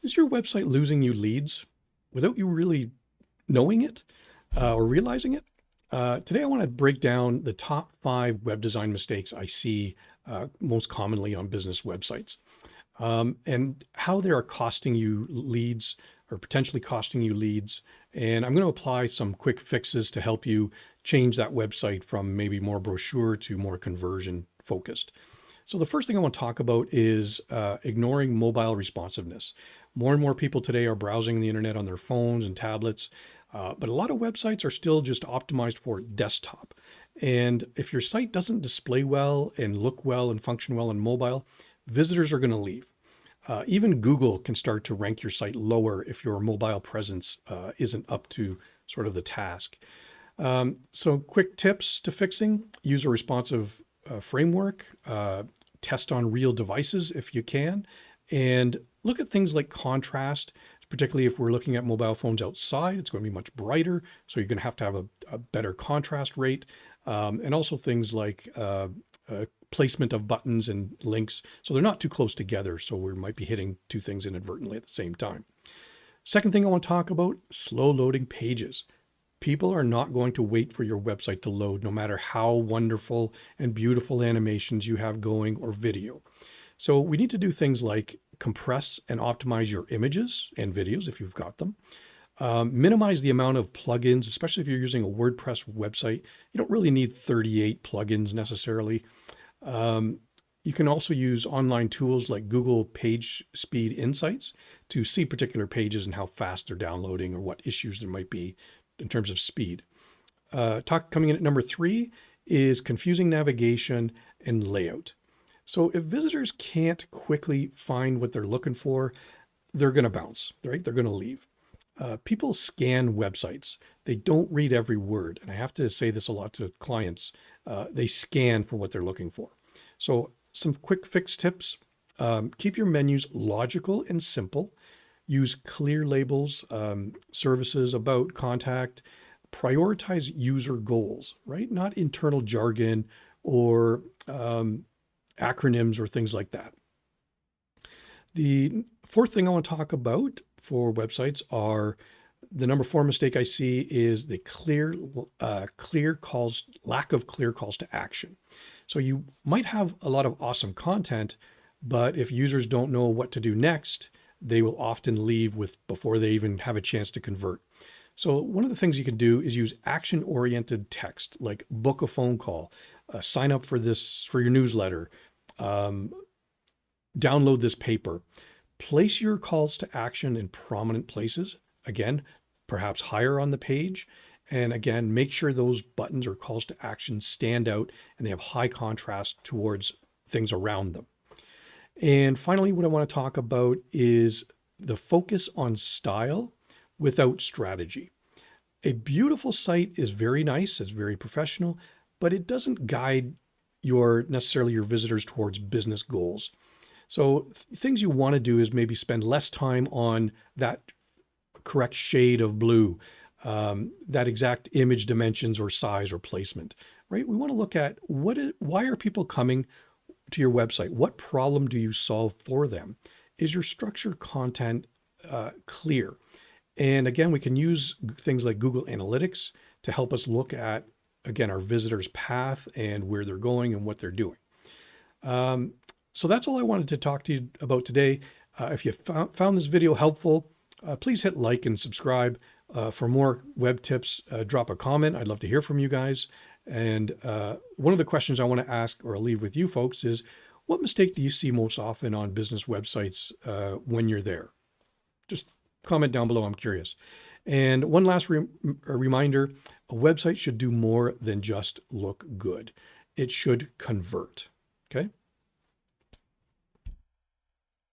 Is your website losing you leads without you really knowing it or realizing it? Today, I want to break down the top 5 web design mistakes I see most commonly on business websites and how they are costing you leads or potentially costing you leads. And I'm going to apply some quick fixes to help you change that website from maybe more brochure to more conversion focused. So the first thing I want to talk about is ignoring mobile responsiveness. More and more people today are browsing the internet on their phones and tablets, but a lot of websites are still just optimized for desktop. And if your site doesn't display well and look well and function well on mobile, visitors are going to leave. Even Google can start to rank your site lower if your mobile presence isn't up to sort of the task. So quick tips to fixing: use a responsive framework, test on real devices if you can, and look at things like contrast, particularly if we're looking at mobile phones outside. It's going to be much brighter, so you're going to have a better contrast rate, and also things like placement of buttons and links, so they're not too close together, so we might be hitting two things inadvertently at the same time. Second thing I want to talk about: slow loading pages. People are not going to wait for your website to load, no matter how wonderful and beautiful animations you have going or video. So we need to do things like compress and optimize your images and videos if you've got them. Minimize the amount of plugins, especially if you're using a WordPress website. You don't really need 38 plugins necessarily. You can also use online tools like Google Page Speed Insights to see particular pages and how fast they're downloading or what issues there might be in terms of speed. Coming in at number 3 is confusing navigation and layout. So if visitors can't quickly find what they're looking for, they're going to bounce, right? They're going to leave. People scan websites. They don't read every word. And I have to say this a lot to clients. They scan for what they're looking for. So some quick fix tips: keep your menus logical and simple. Use clear labels, services, about, contact. Prioritize user goals, right? Not internal jargon or acronyms or things like that. The fourth thing I want to talk about for websites are the number 4 mistake I see is the lack of clear calls to action. So you might have a lot of awesome content, but if users don't know what to do next, they will often leave before they even have a chance to convert. So one of the things you can do is use action-oriented text, like book a phone call, sign up for your newsletter, download this paper. Place your calls to action in prominent places. Again, perhaps higher on the page. And again, make sure those buttons or calls to action stand out and they have high contrast towards things around them. And finally, what I want to talk about is the focus on style without strategy. A beautiful site is very nice, it's very professional, but it doesn't guide necessarily your visitors towards business goals. So things you want to do is maybe spend less time on that correct shade of blue, that exact image dimensions or size or placement, right? We want to look at why are people coming to your website? What problem do you solve for them? Is your structured content clear? And again, we can use things like Google Analytics to help us look at, again, our visitors' path and where they're going and what they're doing. So that's all I wanted to talk to you about today. If you found this video helpful, please hit like and subscribe. For more web tips, drop a comment. I'd love to hear from you guys. And one of the questions I want to ask or leave with you folks is, what mistake do you see most often on business websites when you're there? Just comment down below. I'm curious. And one last reminder: a website should do more than just look good. It should convert. Okay.